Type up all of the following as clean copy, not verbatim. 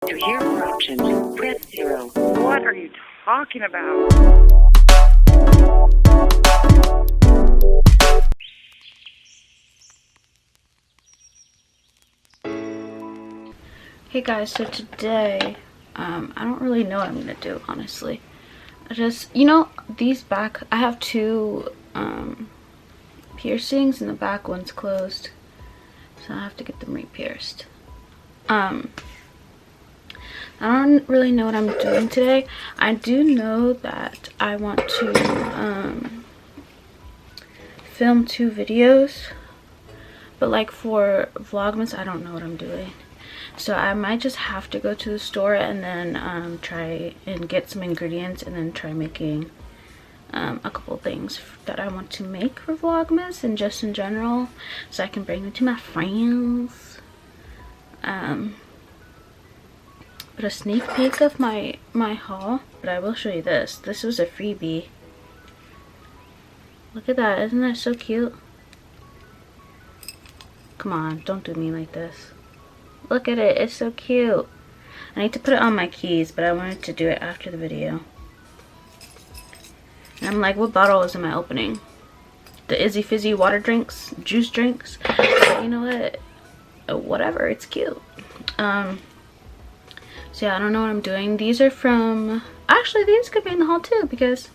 To hear more options, press 0. What are you talking about? Hey guys, so today, I don't really know what I'm gonna do, honestly. I just, these back, I have two piercings and the back one's closed, so I have to get them re-pierced. I don't really know what I'm doing today. I do know that I want to film 2 videos, but like for Vlogmas, I don't know what I'm doing. So I might just have to go to the store and then try and get some ingredients and then try making a couple things that I want to make for Vlogmas and just in general, so I can bring them to my friends. But a sneak peek of my haul, but I will show you this. This was a freebie. Look at that, isn't that so cute? Come on, don't do me like this. Look at it, it's so cute. I need to put it on my keys, but I wanted to do it after the video. And I'm like, what bottles am I opening? The Izzy Fizzy water drinks, juice drinks. But you know what? Whatever, it's cute. So yeah, I don't know what I'm doing. These are from, actually these could be in the haul too because,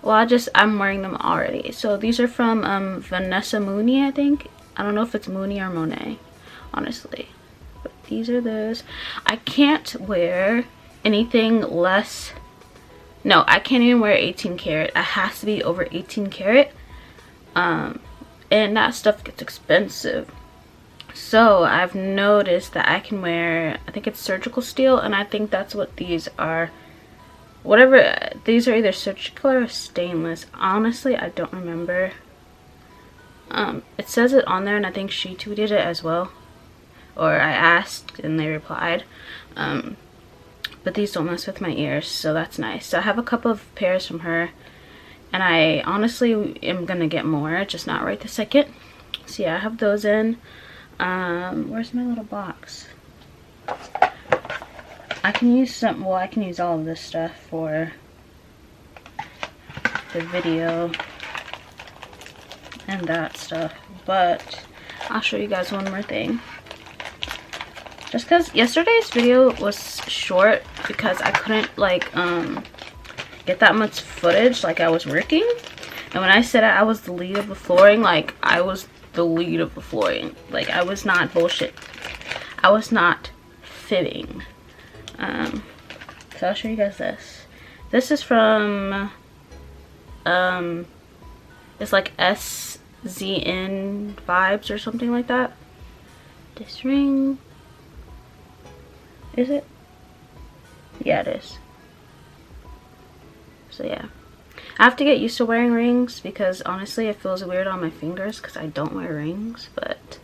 well, I'm wearing them already. So these are from Vanessa Mooney, I think. I don't know if it's Mooney or Monet, honestly. But these are those. I can't wear anything less, no, I can't even wear 18 karat. It has to be over 18 karat. And that stuff gets expensive. So I've noticed that I can wear, I think it's surgical steel, and I think that's what these are. Whatever, these are either surgical or stainless. Honestly, I don't remember. It says it on there, and I think she tweeted it as well. Or I asked and they replied. But these don't mess with my ears, so that's nice. So I have a couple of pairs from her, and I honestly am gonna get more, just not right this second. So yeah, I have those in. Where's my little box? I can use some, well, I can use all of this stuff for the video and that stuff, but I'll show you guys one more thing. Just because yesterday's video was short because I couldn't like get that much footage, like I was working. And when I said I was the lead of the flooring, like I was the lead of the flooring. Like I was not bullshit. I was not fibbing. So I'll show you guys this. This is from it's like SZN Vibes or something like that. This ring, is it? Yeah, it is. So yeah, I have to get used to wearing rings because honestly it feels weird on my fingers because I don't wear rings, but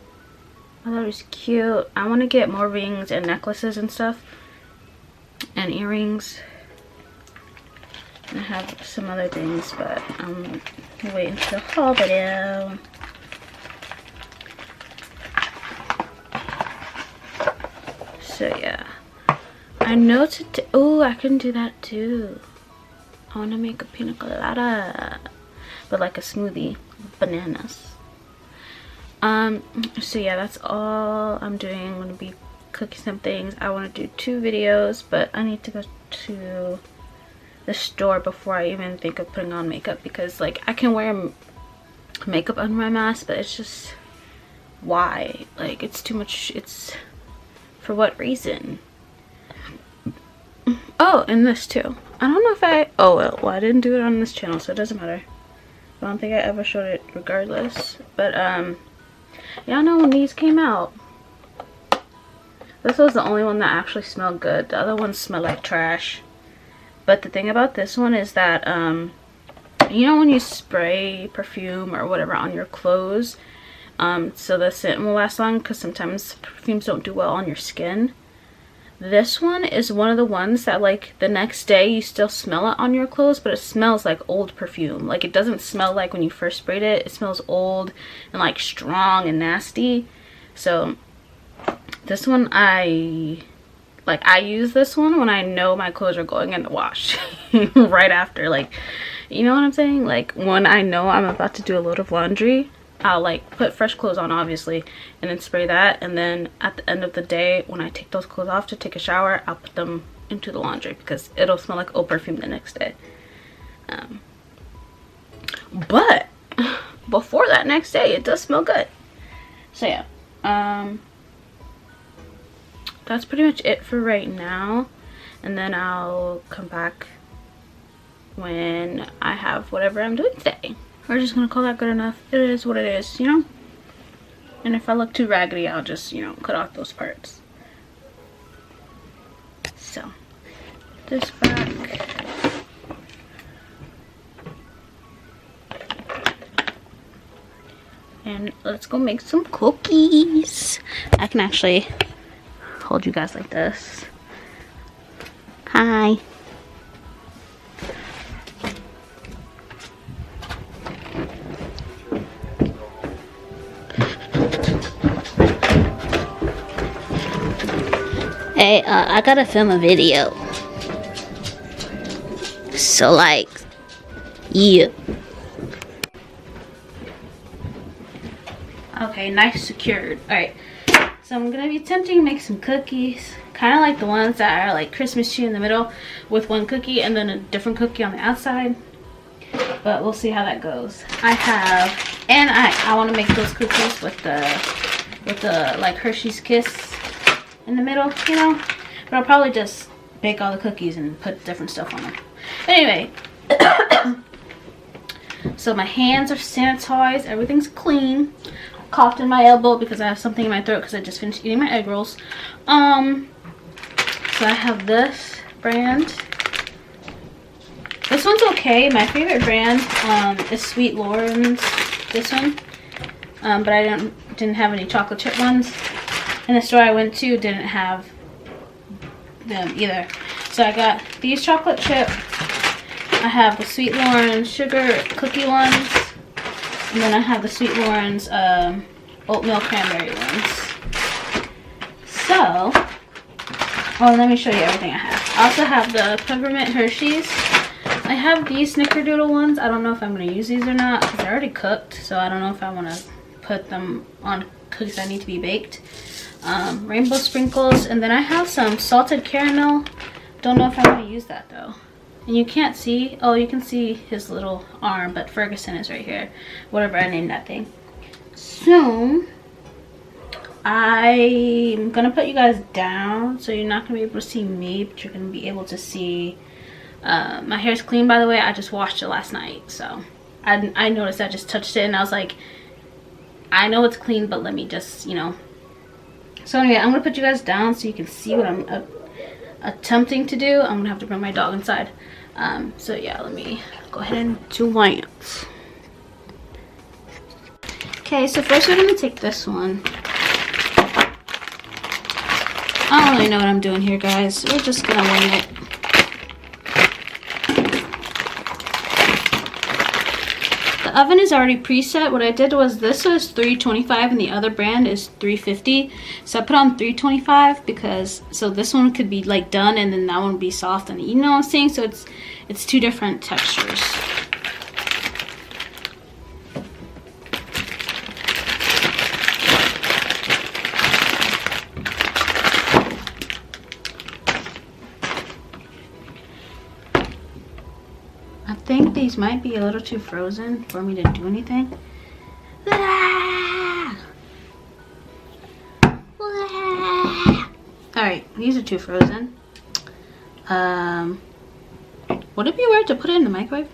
I thought it was cute. I want to get more rings and necklaces and stuff and earrings. And I have some other things, but I'm waiting for the haul video. So yeah, I know today, oh, I can do that too. I want to make a pina colada, but like a smoothie with bananas. So yeah, that's all I'm doing. I'm gonna be cooking some things. I want to do 2 videos, but I need to go to the store before I even think of putting on makeup because like I can wear makeup under my mask, but it's just, why? Like it's too much. It's for what reason? Oh, and this too. I don't know if oh well, I didn't do it on this channel, so it doesn't matter. I don't think I ever showed it regardless. But y'all know when these came out, this was the only one that actually smelled good. The other ones smell like trash. But the thing about this one is that you know when you spray perfume or whatever on your clothes, so the scent will last long, because sometimes perfumes don't do well on your skin. This one is one of the ones that like the next day you still smell it on your clothes, but it smells like old perfume. Like it doesn't smell like when you first sprayed it. It smells old and like strong and nasty. So this one I like I use this one when I know my clothes are going in the wash right after, like, you know what I'm saying? Like when I know I'm about to do a load of laundry, I'll like put fresh clothes on obviously and then spray that, and then at the end of the day when I take those clothes off to take a shower, I'll put them into the laundry because it'll smell like old perfume the next day. But before that next day it does smell good. So yeah, that's pretty much it for right now, and then I'll come back when I have whatever I'm doing today. We're just gonna call that good enough. It is what it is, you know? And if I look too raggedy, I'll just, you know, cut off those parts. So, this back. And let's go make some cookies. I can actually hold you guys like this. Hi. Hey, I gotta film a video. So like, yeah. Okay, nice secured. Alright, so I'm gonna be attempting to make some cookies. Kind of like the ones that are like Christmas tree in the middle with one cookie and then a different cookie on the outside. But we'll see how that goes. I want to make those cookies with the like Hershey's Kiss in the middle, you know. But I'll probably just bake all the cookies and put different stuff on them. Anyway, so my hands are sanitized, everything's clean. I coughed in my elbow because I have something in my throat because I just finished eating my egg rolls. So I have this brand. This one's okay. My favorite brand is Sweet Lauren's. This one, but I didn't have any chocolate chip ones. And the store I went to didn't have them either. So I got these chocolate chip. I have the Sweet Lauren's sugar cookie ones. And then I have the Sweet Lauren's oatmeal cranberry ones. So, well, let me show you everything I have. I also have the peppermint Hershey's. I have these snickerdoodle ones. I don't know if I'm going to use these or not because they're already cooked. So I don't know if I want to put them on cookies that need to be baked. Rainbow sprinkles, and then I have some salted caramel. Don't know if I want to use that though. And you can't see, oh, you can see his little arm, but Ferguson is right here, whatever I named that thing. So I'm gonna put you guys down, so you're not gonna be able to see me, but you're gonna be able to see my hair's clean, by the way. I just washed it last night, so I noticed I just touched it and I was like, I know it's clean, but let me just, you know. So anyway, I'm gonna put you guys down so you can see what I'm attempting to do. I'm gonna have to bring my dog inside. So yeah, let me go ahead and do lights. Okay, so first we're gonna take this one. I don't really know what I'm doing here, guys. We're just gonna wing it. The oven is already preset. What I did was, this is 325 and the other brand is 350. So I put on 325 because, so this one could be like done and then that one would be soft, and you know what I'm saying? So it's two different textures. I think these might be a little too frozen for me to do anything. Alright, these are too frozen. Would it be weird to put it in the microwave?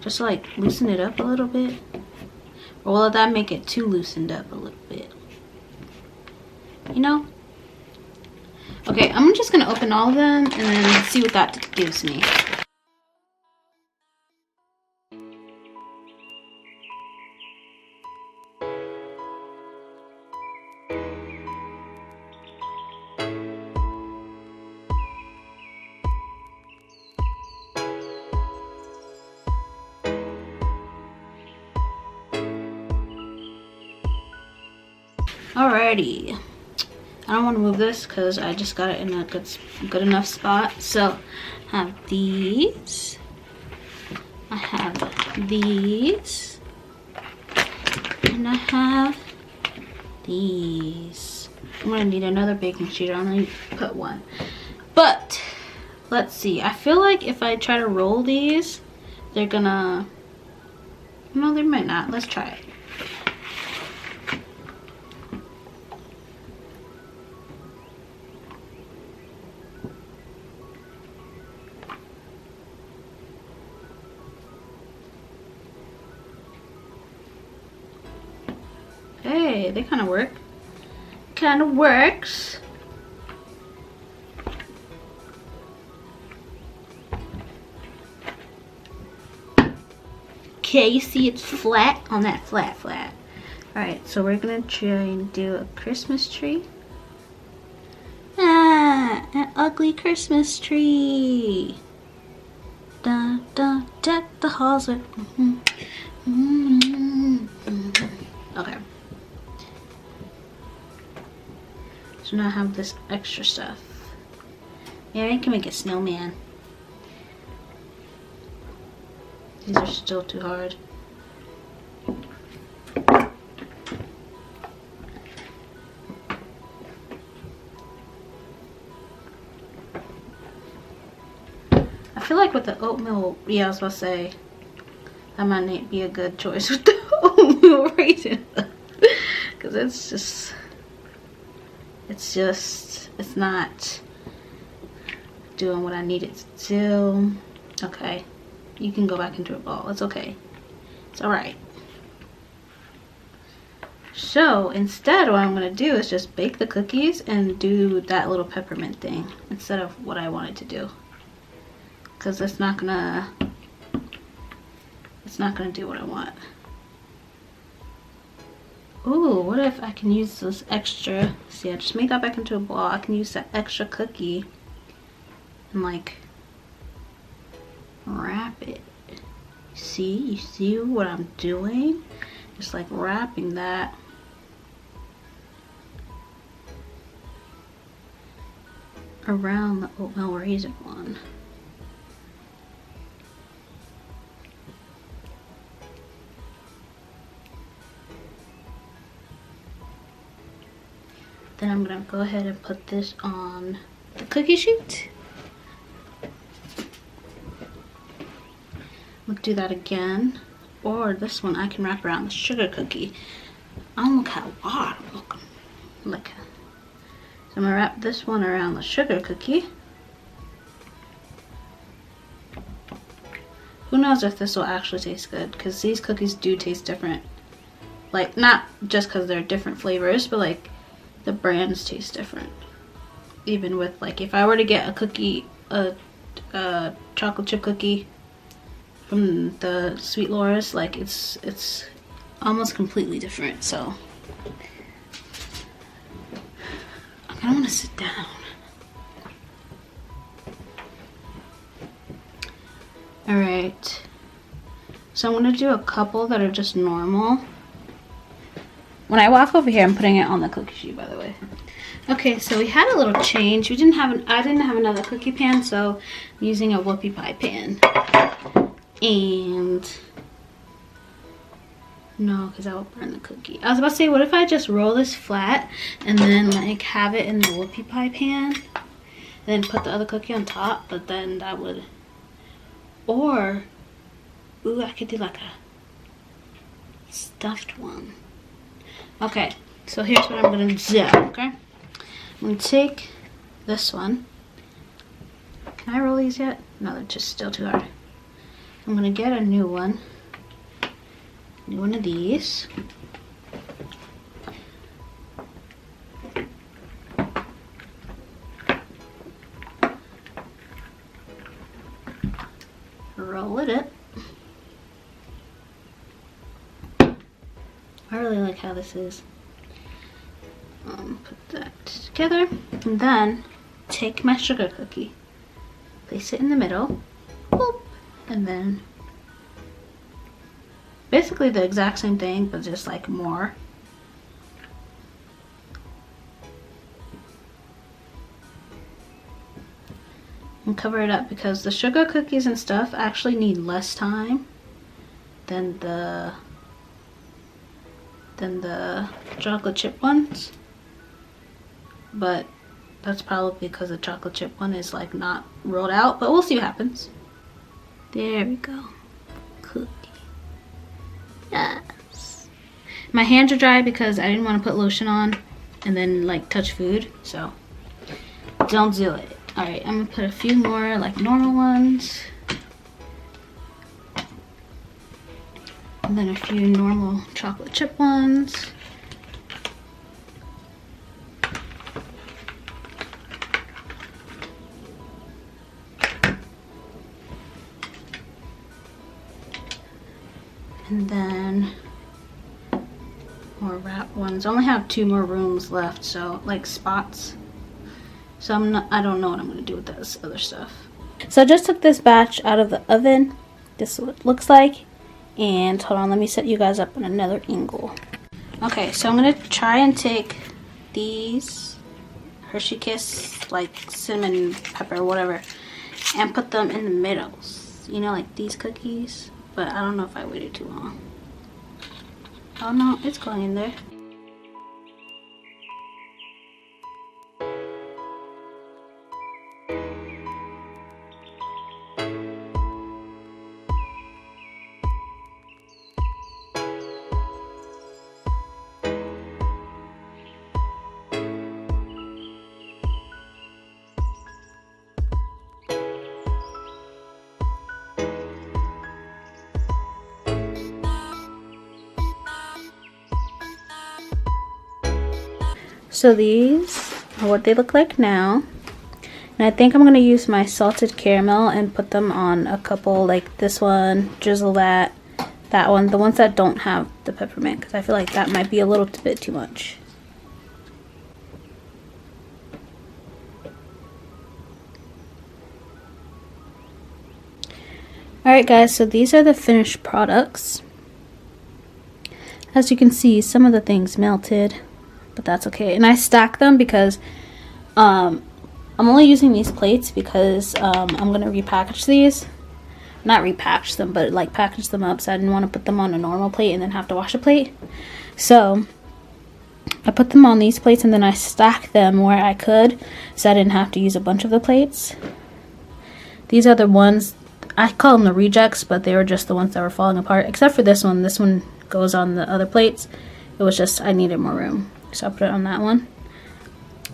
Just to like loosen it up a little bit? Or will that make it too loosened up a little bit? You know? Okay, I'm just gonna open all of them and then see what that gives me. Alrighty, I don't want to move this because I just got it in a good enough spot. So I have these. I have these. And I have these. I'm going to need another baking sheet. I only put one. But let's see. I feel like if I try to roll these, they're gonna... No, they might not. Let's try it. Hey, they kind of work. Kind of works. Okay, you see it's flat on that flat. Alright, so we're gonna try and do a Christmas tree. Ah, an ugly Christmas tree. Da da, deck the halls with. Okay. So now I have this extra stuff. Yeah, I can make a snowman. These are still too hard. I feel like with the oatmeal, yeah, I was about to say, that might not be a good choice with the oatmeal raisin. Because it's not doing what I need it to do. Okay. You can go back into a ball. It's okay. It's alright. So instead what I'm going to do is just bake the cookies and do that little peppermint thing instead of what I wanted to do. Because it's not going to do what I want. Ooh, what if I can use this extra... See, I just made that back into a ball. I can use that extra cookie and like... wrap it. You see what I'm doing? Just like wrapping that around the oatmeal raisin one. Then I'm gonna go ahead and put this on the cookie sheet. We'll do that again. Or this one I can wrap around the sugar cookie. Oh, look how odd I'm looking. Look. So I'm gonna wrap this one around the sugar cookie. Who knows if this will actually taste good, because these cookies do taste different. Like, not just because they're different flavors, but like the brands taste different. Even with, like, if I were to get a cookie, a chocolate chip cookie from the Sweet Laura's, like it's almost completely different. So I kind of want to sit down. All right, so I'm gonna do a couple that are just normal. When I walk over here, I'm putting it on the cookie sheet, by the way. Okay, so we had a little change. I didn't have another cookie pan, so I'm using a whoopie pie pan. And no, because I will burn the cookie. I was about to say, what if I just roll this flat and then like have it in the whoopie pie pan, then put the other cookie on top? But then that would, or ooh, I could do like a stuffed one. Okay, so here's what I'm gonna do. Okay, I'm gonna take this one. Can I roll these yet? No, they're just still too hard. I'm gonna get a new one. New one of these. Roll it up. I really like how this is. Put that together, and then take my sugar cookie, place it in the middle. Boop. And then basically the exact same thing, but just like more. and cover it up because the sugar cookies and stuff actually need less time than the chocolate chip ones. But that's probably because the chocolate chip one is like not rolled out, but we'll see what happens. There we go. Cookie. Yes. My hands are dry because I didn't want to put lotion on and then like touch food, so don't do it. Alright, I'm gonna put a few more like normal ones. And then a few normal chocolate chip ones. And then more wrap ones. I only have 2 more rooms left, so like spots. So I don't know what I'm gonna do with this other stuff. So I just took this batch out of the oven. This is what it looks like. And hold on, let me set you guys up on another angle. Okay, so I'm gonna try and take these Hershey Kiss, like cinnamon pepper, whatever, and put them in the middles. You know, like these cookies. But I don't know if I waited too long. Oh no, it's going in there. So these are what they look like now. And I think I'm going to use my salted caramel and put them on a couple, like this one, drizzle that one, the ones that don't have the peppermint, because I feel like that might be a little bit too much. Alright guys, so these are the finished products. As you can see, some of the things melted, but that's okay. And I stack them because I'm only using these plates because I'm going to repackage these. Not repackage them, but like package them up, so I didn't want to put them on a normal plate and then have to wash a plate. So I put them on these plates and then I stack them where I could, so I didn't have to use a bunch of the plates. These are the ones, I call them the rejects, but they were just the ones that were falling apart, except for this one. This one goes on the other plates. It was just I needed more room, so I put it on that one.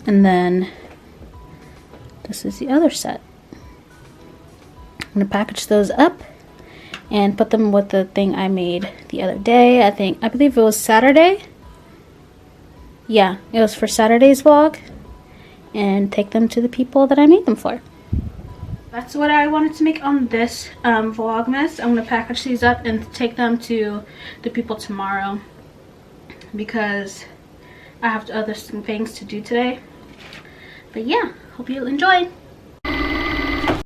And then this is the other set. I'm going to package those up and put them with the thing I made the other day. I believe it was Saturday. Yeah, it was for Saturday's vlog. And take them to the people that I made them for. That's what I wanted to make on this Vlogmas. I'm going to package these up and take them to the people tomorrow, because I have other things to do today. But yeah, hope you enjoyed.